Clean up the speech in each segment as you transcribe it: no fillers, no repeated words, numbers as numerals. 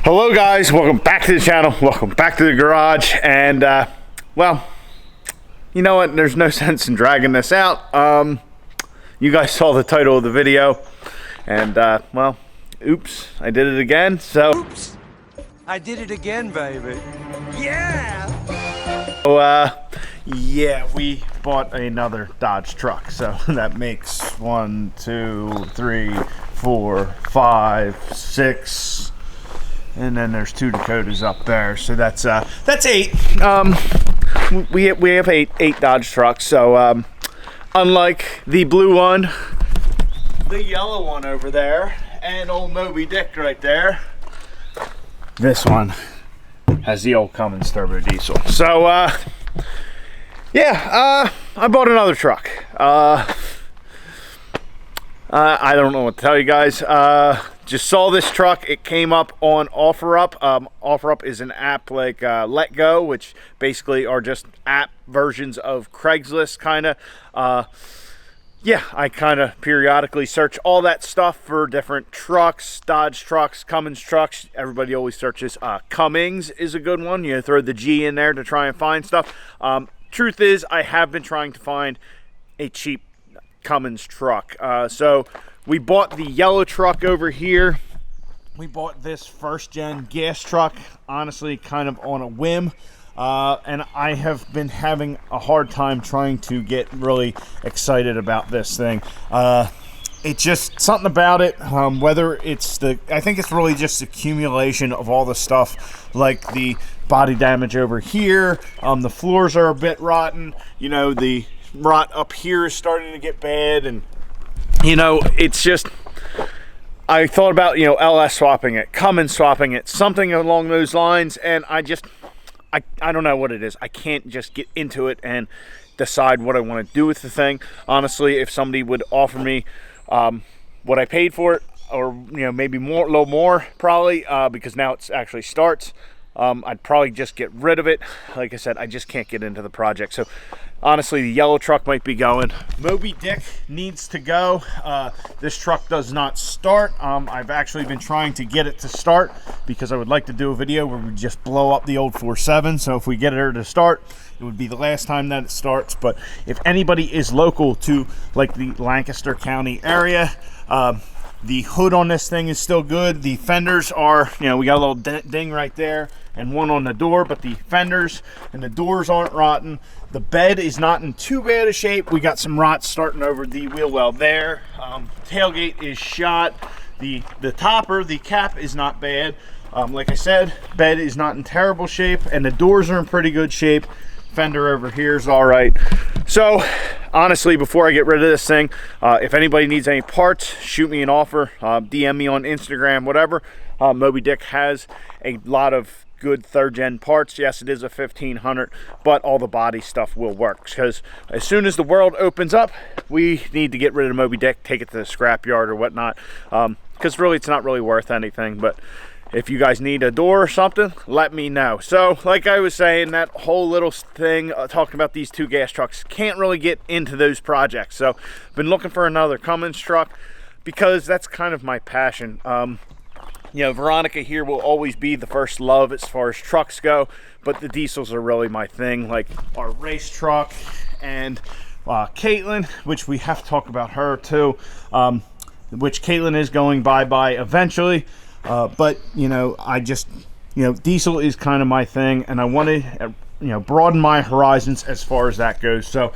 Hello guys, welcome back to the channel, welcome back to the garage. And well, you know what, there's no sense in dragging this out. You guys saw the title of the video, and well, oops, I did it again. So oops, I did it again, baby. Yeah. So yeah, we bought another Dodge truck, so that makes 1, 2, 3, 4, 5, 6, and then there's 2 Dakotas up there, so that's 8. We have eight Dodge trucks. So unlike the blue one, the yellow one over there, and old Moby Dick right there, this one has the old Cummins turbo diesel. So yeah, I bought another truck. I don't know what to tell you guys. Just saw this truck. It came up on OfferUp. OfferUp is an app like Let Go, which basically are just app versions of Craigslist, kind of. Yeah, I kind of periodically search all that stuff for different trucks, Dodge trucks, Cummins trucks. Everybody always searches. Cummins is a good one. You know, throw the G in there to try and find stuff. Truth is, I have been trying to find a cheap Cummins truck. So we bought the yellow truck over here. We bought this first gen gas truck, honestly, kind of on a whim. And I have been having a hard time trying to get really excited about this thing. It's just something about it, whether it's I think it's really just accumulation of all the stuff, like the body damage over here. The floors are a bit rotten. You know, the rot up here is starting to get bad, and you know, it's just, I thought about, you know, LS swapping it, Cummins swapping it, something along those lines, and I don't know what it is. I can't just get into it and decide what I want to do with the thing. Honestly, if somebody would offer me what I paid for it, or you know, maybe more, a little more probably, because now it actually starts, I'd probably just get rid of it. Like I said, I just can't get into the project. So honestly, the yellow truck might be going. Moby Dick needs to go. This truck does not start. I've actually been trying to get it to start because I would like to do a video where we just blow up the old 4.7. So if we get her to start, it would be the last time that it starts. But if anybody is local to like the Lancaster County area, the hood on this thing is still good. The fenders are, you know, we got a little ding right there and one on the door, but the fenders and the doors aren't rotten. The bed is not in too bad a shape. We got some rot starting over the wheel well there. Tailgate is shot. The topper, the cap is not bad. Like I said, bed is not in terrible shape, and the doors are in pretty good shape. Fender over here is all right. So honestly, before I get rid of this thing, if anybody needs any parts, shoot me an offer, DM me on Instagram, whatever. Moby Dick has a lot of good 3rd gen parts. Yes, it is a 1500, but all the body stuff will work, because as soon as the world opens up, we need to get rid of Moby Dick, take it to the scrap yard or whatnot, because really it's not really worth anything. But if you guys need a door or something, let me know. So like I was saying, that whole little thing talking about these 2 gas trucks, can't really get into those projects. So been looking for another Cummins truck because that's kind of my passion. You know, Veronica here will always be the first love as far as trucks go, but the diesels are really my thing, like our race truck and Caitlin, which we have to talk about her too, which Caitlin is going bye-bye eventually. But, you know, I just, you know, diesel is kind of my thing, and I want to, you know, broaden my horizons as far as that goes. So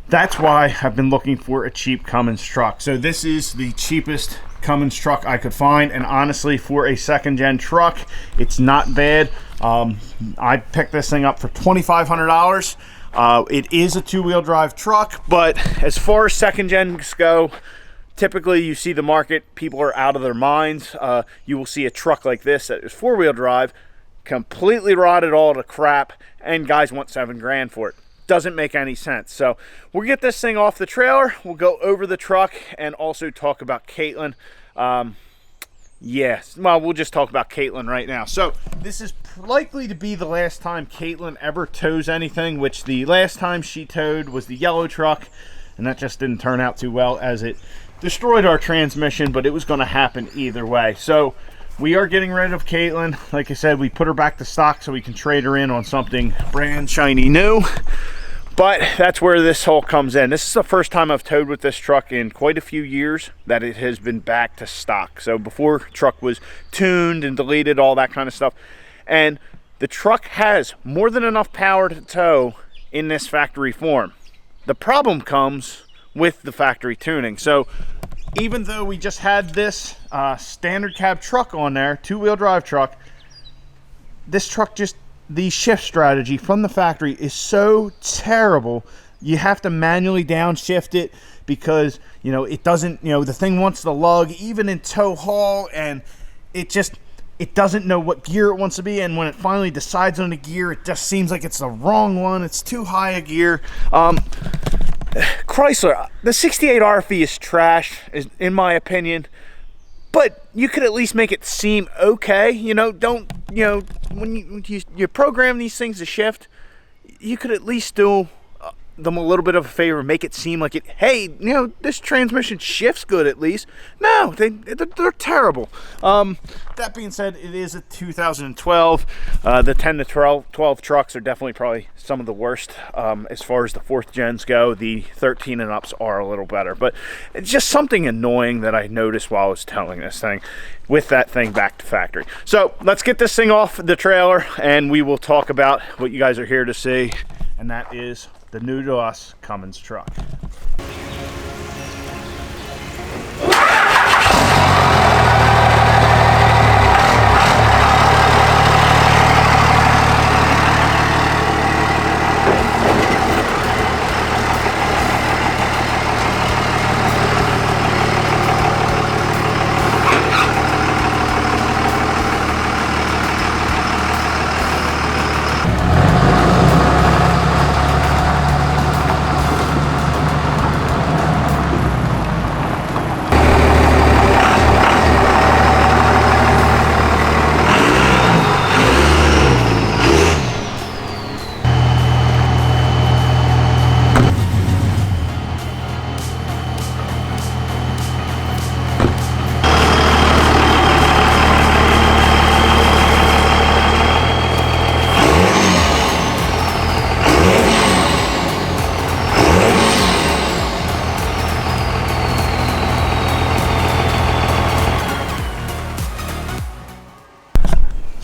that's why I've been looking for a cheap Cummins truck. So this is the cheapest Cummins truck I could find, and honestly, for a 2nd gen truck, it's not bad. I picked this thing up for $2,500. It is a 2-wheel drive truck, but as far as 2nd gens go, typically you see the market, people are out of their minds. You will see a truck like this that is 4-wheel drive, completely rotted all to crap, and guys want $7 grand for it. Doesn't make any sense. So we'll get this thing off the trailer, we'll go over the truck, and also talk about Caitlin. Yes, well, we'll just talk about Caitlin right now. So this is likely to be the last time Caitlin ever tows anything, which the last time she towed was the yellow truck, and that just didn't turn out too well as it destroyed our transmission, but it was going to happen either way. So we are getting rid of Caitlin. Like I said, we put her back to stock so we can trade her in on something brand shiny new. But that's where this whole comes in. This is the first time I've towed with this truck in quite a few years that it has been back to stock. So before, truck was tuned and deleted, all that kind of stuff. And the truck has more than enough power to tow in this factory form. The problem comes with the factory tuning. So even though we just had this standard cab truck on there, two-wheel drive truck, this truck just, the shift strategy from the factory is so terrible. You have to manually downshift it because, you know, it doesn't, you know, the thing wants to lug even in tow haul, and it doesn't know what gear it wants to be, and when it finally decides on a gear, it just seems like it's the wrong one. It's too high a gear. Chrysler, the 68 RFE is trash, in my opinion. But you could at least make it seem okay, you know. Don't, you know, when you program these things to shift, you could at least do them a little bit of a favor, make it seem like it, hey, you know, this transmission shifts good at least. No, they're terrible. That being said, it is a 2012. The 10 to 12 trucks are definitely probably some of the worst as far as the 4th gens go. The 13 and ups are a little better, but it's just something annoying that I noticed while I was towing this thing with that thing back to factory. So let's get this thing off the trailer and we will talk about what you guys are here to see, and that is the new to us Cummins truck.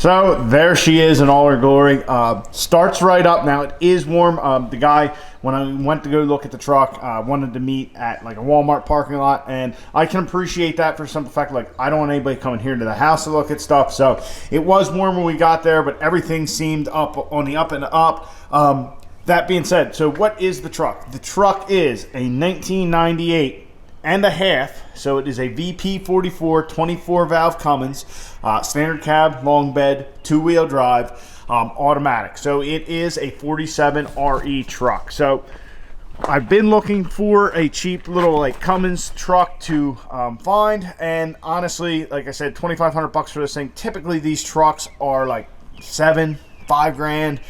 So there she is in all her glory. Starts right up. Now it is warm. The guy, when I went to go look at the truck, wanted to meet at like a Walmart parking lot, and I can appreciate that for some fact. Like, I don't want anybody coming here to the house to look at stuff. So it was warm when we got there, but everything seemed up on the up and up. That being said, so what is the truck? The truck is a 1998 and a half, so it is a VP44 24 valve Cummins, standard cab, long bed, two-wheel drive, automatic. So it is a 47 RE truck. So I've been looking for a cheap little like Cummins truck to find, and honestly, like I said, $2,500 for this thing. Typically these trucks are like $5 grand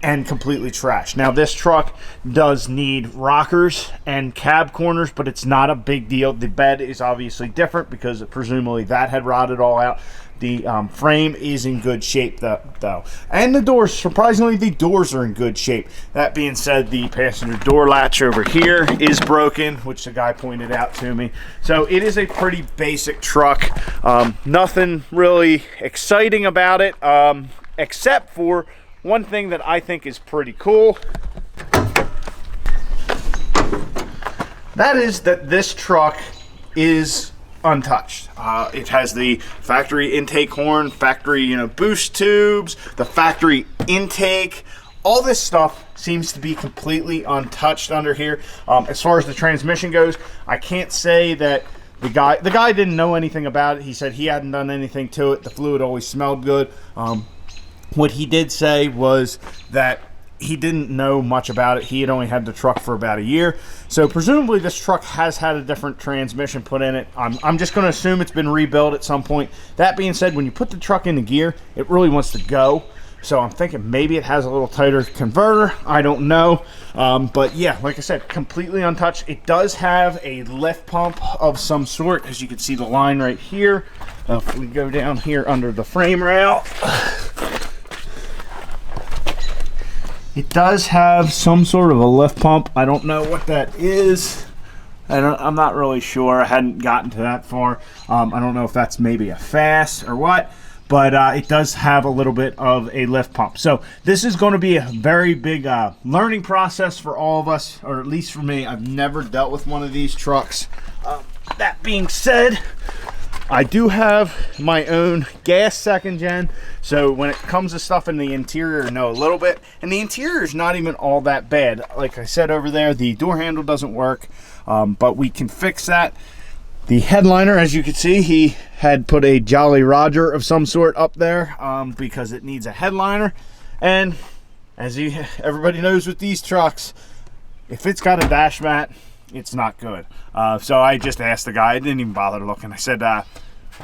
and completely trash. Now this truck does need rockers and cab corners, but it's not a big deal. The bed is obviously different because presumably that had rotted all out. The frame is in good shape though. And the doors, surprisingly, the doors are in good shape. That being said, the passenger door latch over here is broken, which the guy pointed out to me. So it is a pretty basic truck. Nothing really exciting about it, except for one thing that I think is pretty cool. That is that this truck is untouched. It has the factory intake horn, factory boost tubes, the factory intake. All this stuff seems to be completely untouched under here. As far as the transmission goes, I can't say that the guy didn't know anything about it. He said he hadn't done anything to it. The fluid always smelled good. What he did say was that he didn't know much about it. He had only had the truck for about a year. So presumably this truck has had a different transmission put in it. I'm just going to assume it's been rebuilt at some point. That being said, when you put the truck into gear, it really wants to go. So I'm thinking maybe it has a little tighter converter. I don't know. But yeah, like I said, completely untouched. It does have a lift pump of some sort. As you can see the line right here. If we go down here under the frame rail, it does have some sort of a lift pump. I don't know what that is. I'm not really sure. I hadn't gotten to that far. I don't know if that's maybe a fast or what. But it does have a little bit of a lift pump. So this is going to be a very big learning process for all of us, or at least for me. I've never dealt with one of these trucks. That being said, I do have my own gas second gen. So when it comes to stuff in the interior, I know a little bit. And the interior is not even all that bad. Like I said over there, the door handle doesn't work, but we can fix that. The headliner, as you can see, he had put a Jolly Roger of some sort up there because it needs a headliner. And as everybody knows with these trucks, if it's got a dash mat, it's not good. So I just asked the guy. I didn't even bother looking. I said,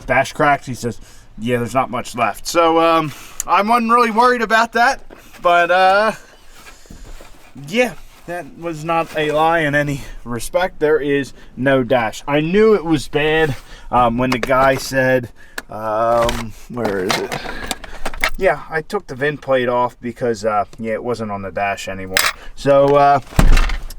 dash cracked? He says, yeah, there's not much left. So I wasn't really worried about that. But yeah. That was not a lie in any respect. There is no dash. I knew it was bad when the guy said, where is it? Yeah, I took the VIN plate off because, yeah, it wasn't on the dash anymore. So,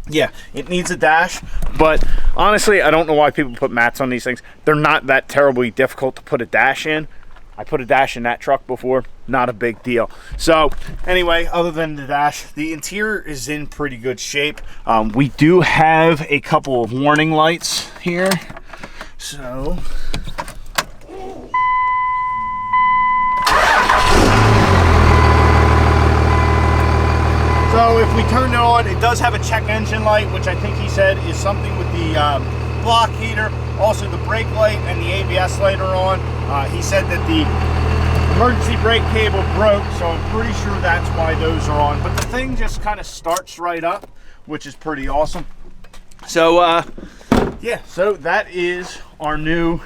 yeah, it needs a dash. But honestly, I don't know why people put mats on these things. They're not that terribly difficult to put a dash in. I put a dash in that truck before, not a big deal. So anyway, other than the dash, the interior is in pretty good shape. We do have a couple of warning lights here. So if we turn it on, it does have a check engine light, which I think he said is something with the block heater. Also the brake light and the ABS light are on. He said that the emergency brake cable broke, so I'm pretty sure that's why those are on. But the thing just kind of starts right up, which is pretty awesome. So yeah, so that is our new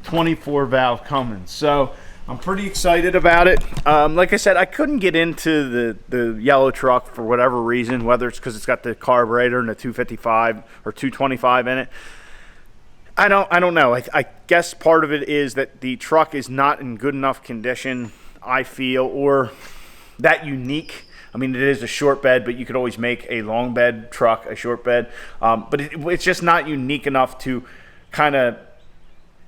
24 valve Cummins. So I'm pretty excited about it. Like I said, I couldn't get into the yellow truck for whatever reason, whether it's because it's got the carburetor and the 255 or 225 in it. I don't know. I guess part of it is that the truck is not in good enough condition, I feel, or that unique. I mean, it is a short bed, but you could always make a long bed truck a short bed. But it's just not unique enough to kind of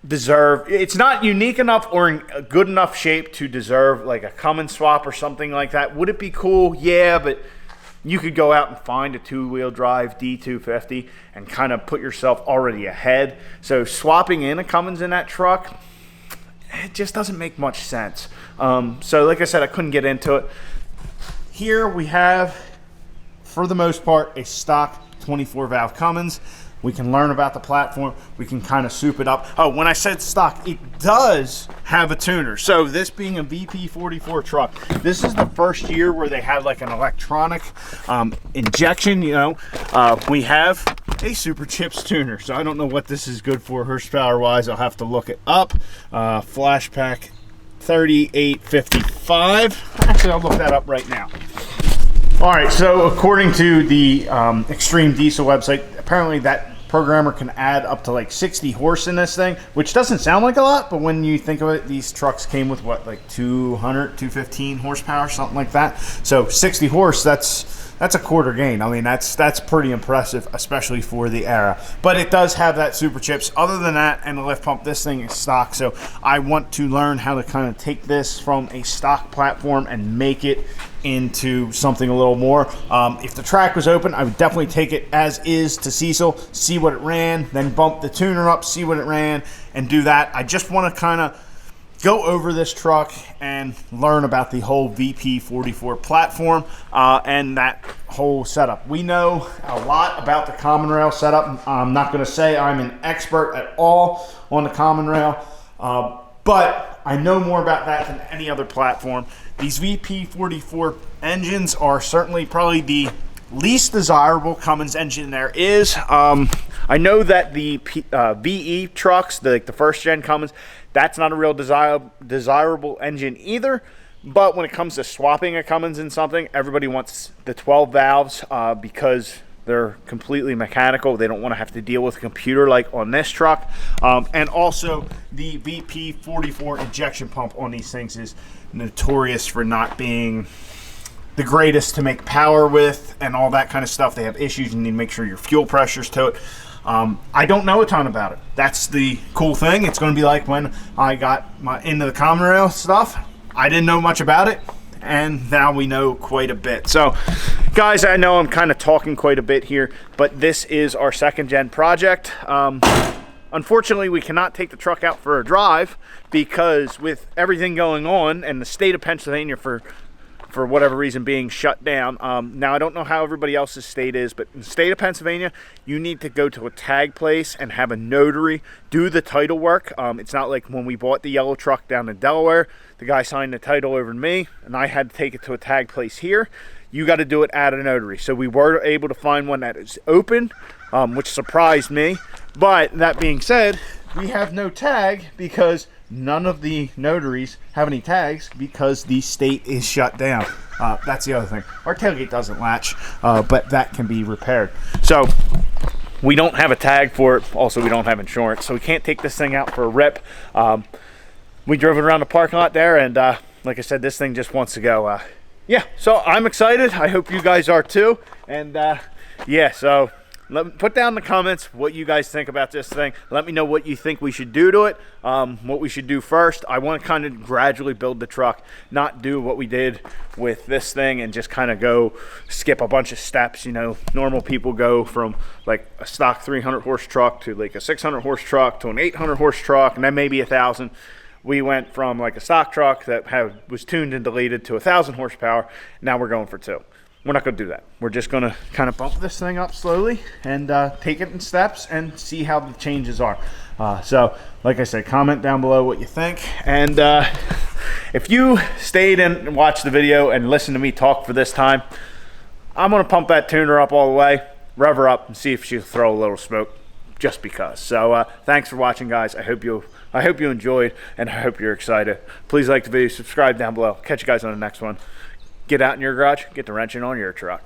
deserve. It's not unique enough or in a good enough shape to deserve like a Cummins swap or something like that. Would it be cool? Yeah, but you could go out and find a two-wheel drive D250 and kind of put yourself already ahead. So swapping in a Cummins in that truck, it just doesn't make much sense. So like I said, I couldn't get into it. Here we have, for the most part, a stock 24 valve Cummins. We can learn about the platform. We can kind of soup it up. Oh, when I said stock, it does have a tuner. So this being a VP44 truck, this is the first year where they have like an electronic injection, you know. We have a Super Chips tuner. So I don't know what this is good for horsepower-wise. I'll have to look it up. Flashback 3855. Actually, I'll look that up right now. All right, so according to the Extreme Diesel website, apparently that programmer can add up to like 60 horse in this thing, which doesn't sound like a lot, but when you think of it, these trucks came with what, like 200, 215 horsepower, something like that. So 60 horse, that's a quarter gain. I mean, that's pretty impressive, especially for the era. But it does have that Super Chips. Other than that, and the lift pump, this thing is stock. So I want to learn how to kind of take this from a stock platform and make it into something a little more. If the track was open, I would definitely take it as is to Cecil, see what it ran, then bump the tuner up, see what it ran, and do that. I just want to kind of go over this truck and learn about the whole VP44 platform and that whole setup. We know a lot about the common rail setup. I'm not going to say I'm an expert at all on the common rail, but I know more about that than any other platform. These VP44 engines are certainly probably the least desirable Cummins engine there is. I know that the VE trucks, the first gen Cummins, that's not a real desirable engine either. But when it comes to swapping a Cummins in something, everybody wants the 12 valves because they're completely mechanical. They don't want to have to deal with a computer like on this truck. And also the VP44 injection pump on these things is notorious for not being the greatest to make power with and all that kind of stuff. They have issues. You need to make sure your fuel pressure's to it. I don't know a ton about it. That's the cool thing. It's going to be like when I got into the common rail stuff. I didn't know much about it, and now we know quite a bit. So guys, I know I'm kind of talking quite a bit here, but this is our 2nd gen project. Unfortunately, we cannot take the truck out for a drive because with everything going on and the state of Pennsylvania for whatever reason being shut down. Now, I don't know how everybody else's state is, but in the state of Pennsylvania, you need to go to a tag place and have a notary do the title work. It's not like when we bought the yellow truck down in Delaware, the guy signed the title over to me, and I had to take it to a tag place here. You got to do it at a notary. So we were able to find one that is open, which surprised me. But that being said, we have no tag because none of the notaries have any tags because the state is shut down. That's the other thing. Our tailgate doesn't latch, but that can be repaired. So we don't have a tag for it. Also, we don't have insurance, so we can't take this thing out for a rip. We drove it around the parking lot there, and like I said, this thing just wants to go. Yeah, so I'm excited. I hope you guys are too. And yeah, so put down in the comments what you guys think about this thing. Let me know what you think we should do to it, what we should do first. I want to kind of gradually build the truck, not do what we did with this thing and just kind of go skip a bunch of steps. You know, normal people go from like a stock 300 horse truck to like a 600 horse truck to an 800 horse truck and then maybe 1,000. We went from like a stock truck that was tuned and deleted to 1,000 horsepower. Now we're going for 2. We're not going to do that. We're just going to kind of bump this thing up slowly and take it in steps and see how the changes are. So, like I said, comment down below what you think. And if you stayed and watched the video and listened to me talk for this time, I'm going to pump that tuner up all the way, rev her up, and see if she'll throw a little smoke just because. So, thanks for watching, guys. I hope you enjoyed, and I hope you're excited. Please like the video, subscribe down below. Catch you guys on the next one. Get out in your garage, get the wrenching on your truck.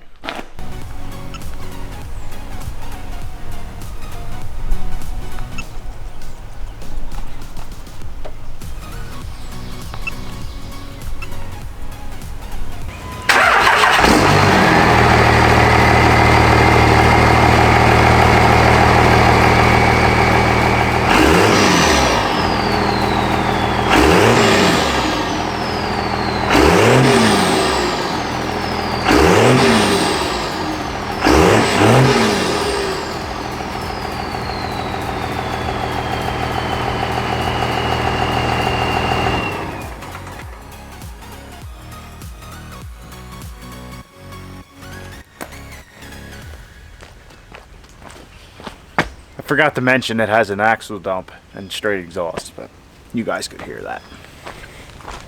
I forgot to mention it has an axle dump and straight exhaust, but you guys could hear that.